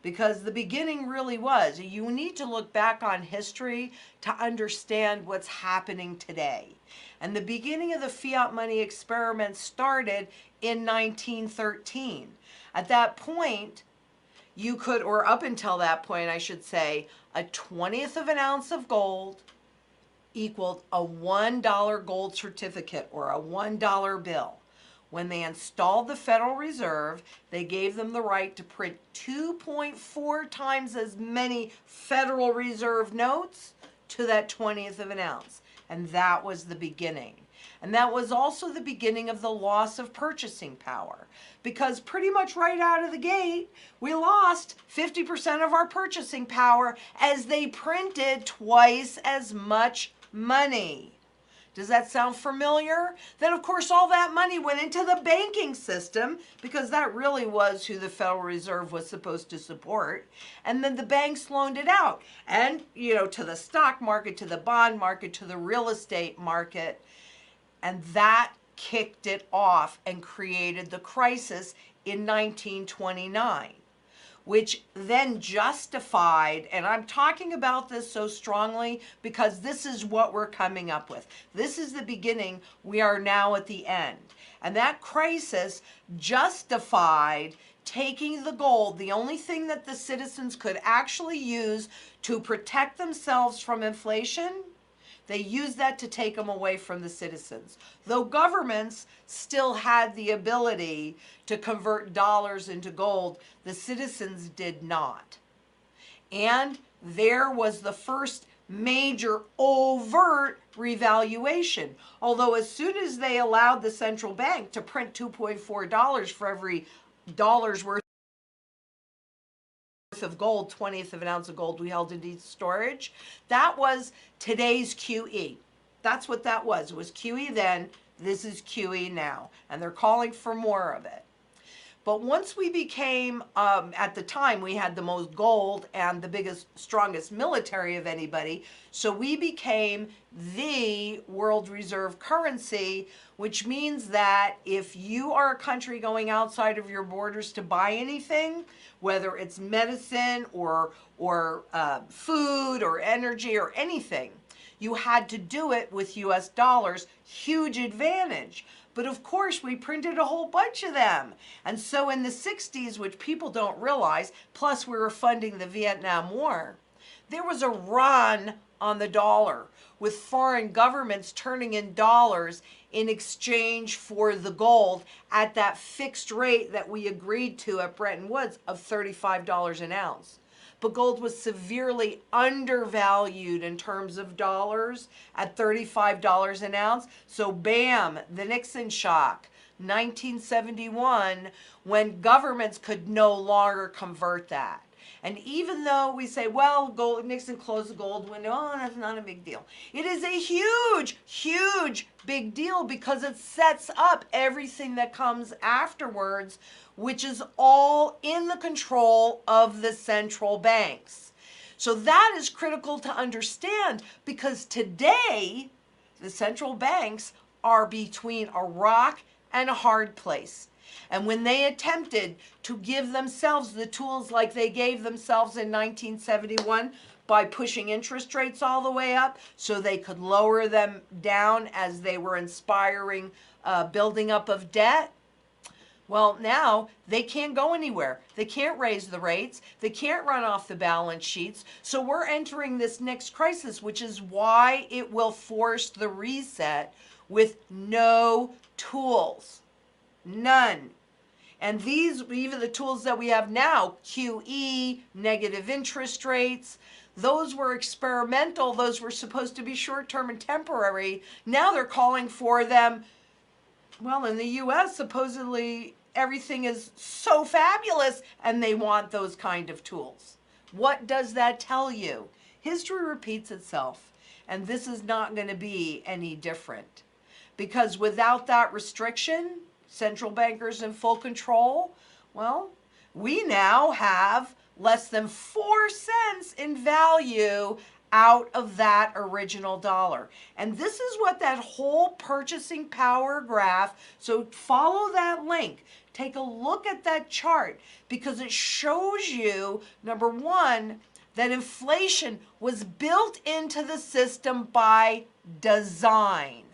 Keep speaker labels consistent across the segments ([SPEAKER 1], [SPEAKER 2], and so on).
[SPEAKER 1] because the beginning really was. You need to look back on history to understand what's happening today. And the beginning of the fiat money experiment started in 1913. At that point, you could, or up until that point, I should say, a 20th of an ounce of gold equaled a $1 gold certificate or a $1 bill. When they installed the Federal Reserve, they gave them the right to print 2.4 times as many Federal Reserve notes to that 20th of an ounce. And that was the beginning. And that was also the beginning of the loss of purchasing power, because pretty much right out of the gate, we lost 50% of our purchasing power as they printed twice as much money. Does that sound familiar? Then, of course, all that money went into the banking system, because that really was who the Federal Reserve was supposed to support. And then the banks loaned it out. And, to the stock market, to the bond market, to the real estate market. And that kicked it off and created the crisis in 1929. Which then justified, and I'm talking about this so strongly because this is what we're coming up with. This is the beginning. We are now at the end. And that crisis justified taking the gold, the only thing that the citizens could actually use to protect themselves from inflation. They used that to take them away from the citizens. Though governments still had the ability to convert dollars into gold, the citizens did not. And there was the first major overt revaluation. Although as soon as they allowed the central bank to print $2.4 for every dollar's worth of gold, 20th of an ounce of gold we held in deep storage, that was today's QE. That's what that was. It was QE then, this is QE now. And they're calling for more of it. But once we became, at the time, we had the most gold and the biggest, strongest military of anybody. So we became the world reserve currency, which means that if you are a country going outside of your borders to buy anything, whether it's medicine or food or energy or anything, you had to do it with US dollars. Huge advantage. But of course, we printed a whole bunch of them. And so in the 60s, which people don't realize, plus we were funding the Vietnam War, there was a run on the dollar with foreign governments turning in dollars in exchange for the gold at that fixed rate that we agreed to at Bretton Woods of $35 an ounce. But gold was severely undervalued in terms of dollars at $35 an ounce. So bam, the Nixon shock, 1971, when governments could no longer convert that. And even though we say, well, Nixon closed the gold window, oh, that's not a big deal. It is a huge, huge big deal, because it sets up everything that comes afterwards, which is all in the control of the central banks. So that is critical to understand, because today the central banks are between a rock and a hard place. And when they attempted to give themselves the tools like they gave themselves in 1971 by pushing interest rates all the way up so they could lower them down as they were inspiring building up of debt, well, now they can't go anywhere. They can't raise the rates. They can't run off the balance sheets. So we're entering this next crisis, which is why it will force the reset with no tools. None. And these, even the tools that we have now, QE, negative interest rates, those were experimental. Those were supposed to be short-term and temporary. Now they're calling for them. Well, in the US, supposedly everything is so fabulous, and they want those kind of tools. What does that tell you? History repeats itself, and this is not going to be any different. Because without that restriction, central bankers in full control, well, we now have less than 4 cents in value out of that original dollar. And this is what that whole purchasing power graph, so follow that link. Take a look at that chart because it shows you, number one, that inflation was built into the system by design.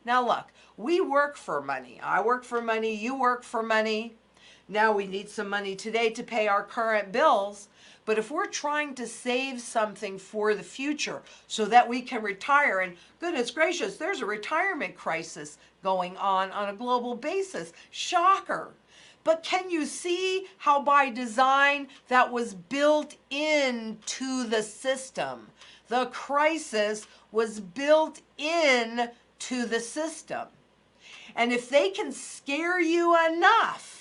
[SPEAKER 1] Now look, we work for money. I work for money, you work for money. Now we need some money today to pay our current bills. But if we're trying to save something for the future so that we can retire, and goodness gracious, there's a retirement crisis going on a global basis. Shocker. But can you see how by design that was built into the system? The crisis was built in to the system. And if they can scare you enough,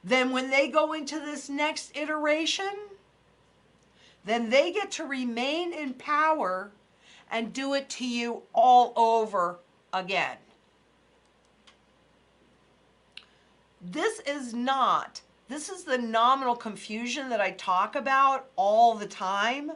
[SPEAKER 1] then when they go into this next iteration, then they get to remain in power and do it to you all over again. This is the nominal confusion that I talk about all the time,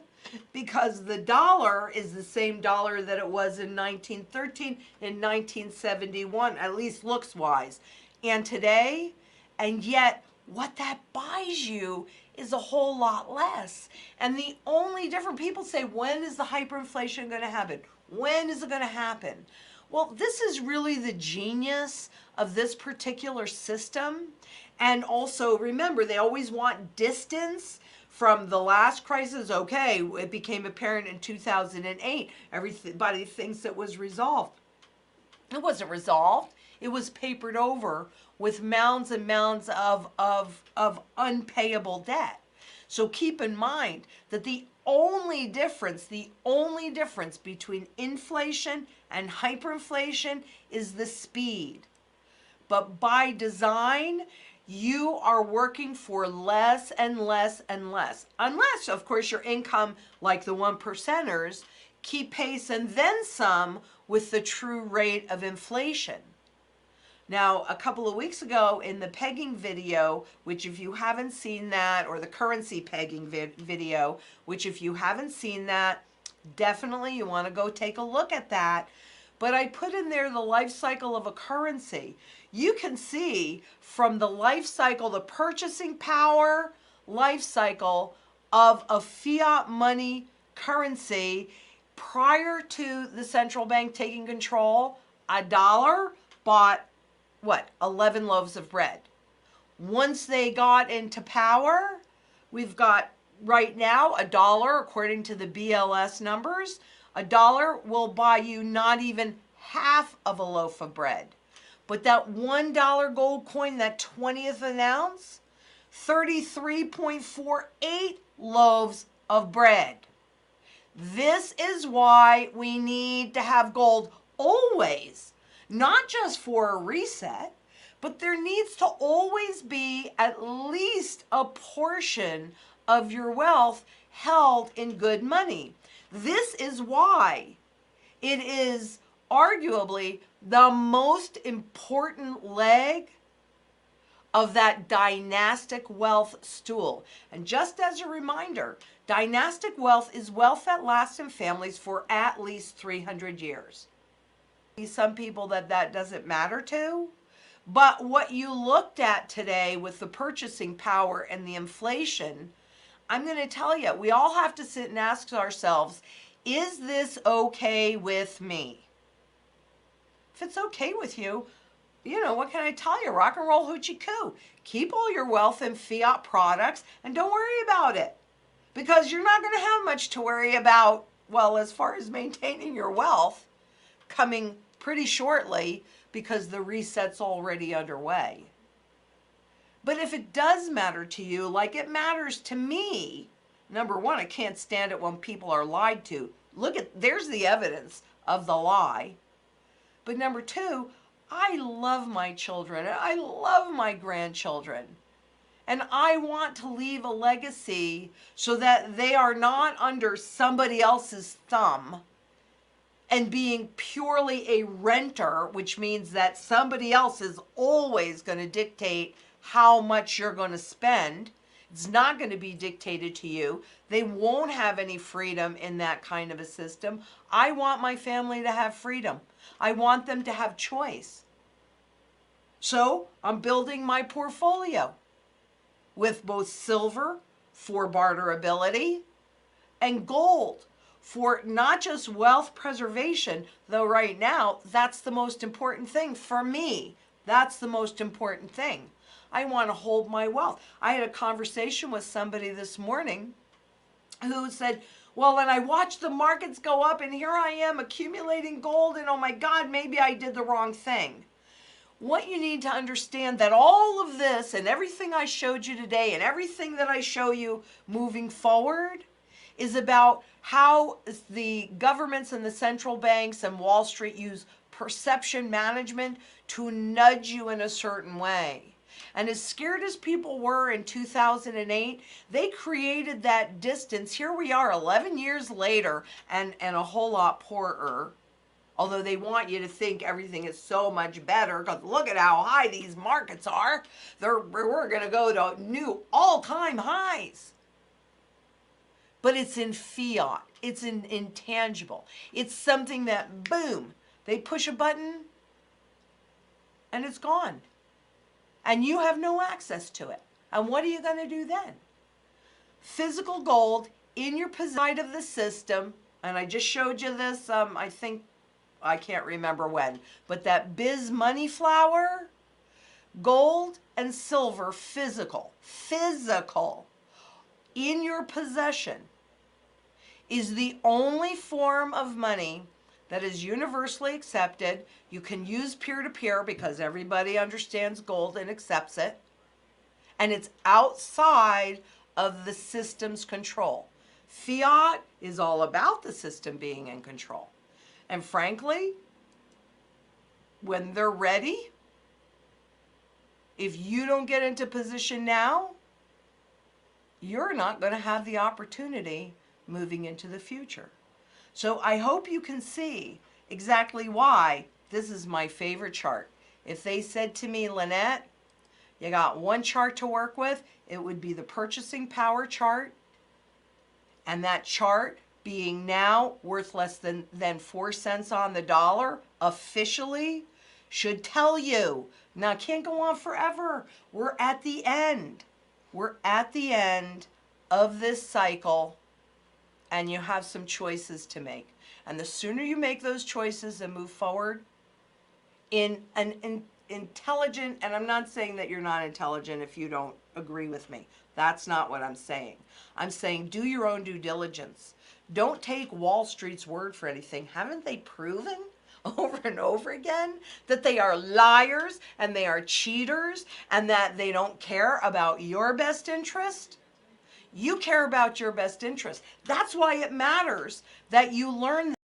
[SPEAKER 1] because the dollar is the same dollar that it was in 1913 and 1971, at least looks wise, and today. And yet, what that buys you is a whole lot less. And the only different people say, when is the hyperinflation going to happen? When is it going to happen? Well, this is really the genius of this particular system. And also, remember, they always want distance from the last crisis. Okay, it became apparent in 2008. Everybody thinks it was resolved. It wasn't resolved. It was papered over with mounds and mounds of unpayable debt. So keep in mind that the only difference between inflation and hyperinflation is the speed. But by design, you are working for less and less and less. Unless, of course, your income, like the 1%ers, keep pace and then some with the true rate of inflation. Now, a couple of weeks ago in the pegging video, which if you haven't seen that, or the currency pegging video, which if you haven't seen that, definitely you want to go take a look at that. But I put in there the life cycle of a currency. You can see from the life cycle, the purchasing power life cycle of a fiat money currency prior to the central bank taking control. A dollar bought what? 11 loaves of bread. Once they got into power, we've got right now a dollar, according to the BLS numbers, a dollar will buy you not even half of a loaf of bread. But that $1 gold coin, that 20th an ounce, 33.48 loaves of bread. This is why we need to have gold always, not just for a reset, but there needs to always be at least a portion of your wealth held in good money. This is why it is arguably the most important leg of that dynastic wealth stool. And just as a reminder, dynastic wealth is wealth that lasts in families for at least 300 years. Some people that doesn't matter to, but what you looked at today with the purchasing power and the inflation, I'm going to tell you, we all have to sit and ask ourselves, is this okay with me? If it's okay with you, you know, what can I tell you? Rock and roll hoochie coo. Keep all your wealth in fiat products and don't worry about it, because you're not going to have much to worry about, well, as far as maintaining your wealth, coming pretty shortly, because the reset's already underway. But if it does matter to you, like it matters to me, number one, I can't stand it when people are lied to. There's the evidence of the lie. But number two, I love my children. I love my grandchildren. And I want to leave a legacy so that they are not under somebody else's thumb and being purely a renter, which means that somebody else is always going to dictate how much you're going to spend. It's not going to be dictated to you. They won't have any freedom in that kind of a system. I want my family to have freedom. I want them to have choice. So I'm building my portfolio with both silver for barterability and gold for not just wealth preservation, though right now that's the most important thing for me. That's the most important thing. I want to hold my wealth. I had a conversation with somebody this morning who said, well, and I watched the markets go up and here I am accumulating gold and oh my God, maybe I did the wrong thing. What you need to understand that all of this and everything I showed you today and everything that I show you moving forward is about how the governments and the central banks and Wall Street use perception management to nudge you in a certain way. And as scared as people were in 2008, they created that distance. Here we are 11 years later and a whole lot poorer. Although they want you to think everything is so much better because look at how high these markets are. We're going to go to new all-time highs. But it's in fiat. It's in intangible. It's something that, boom, they push a button and it's gone. And you have no access to it. And what are you going to do then? Physical gold in your possession of the system, and I just showed you this, I can't remember when, but that biz money flower, gold and silver, physical, in your possession is the only form of money that is universally accepted. You can use peer-to-peer because everybody understands gold and accepts it. And it's outside of the system's control. Fiat is all about the system being in control. And frankly, when they're ready, if you don't get into position now, you're not going to have the opportunity moving into the future. So I hope you can see exactly why this is my favorite chart. If they said to me, Lynette, you got one chart to work with, it would be the purchasing power chart. And that chart being now worth less than 4 cents on the dollar officially should tell you. Now, it can't go on forever. We're at the end. We're at the end of this cycle, and you have some choices to make. And the sooner you make those choices and move forward in an intelligent, and I'm not saying that you're not intelligent if you don't agree with me. That's not what I'm saying. I'm saying do your own due diligence. Don't take Wall Street's word for anything. Haven't they proven over and over again that they are liars and they are cheaters and that they don't care about your best interest? You care about your best interest. That's why it matters that you learn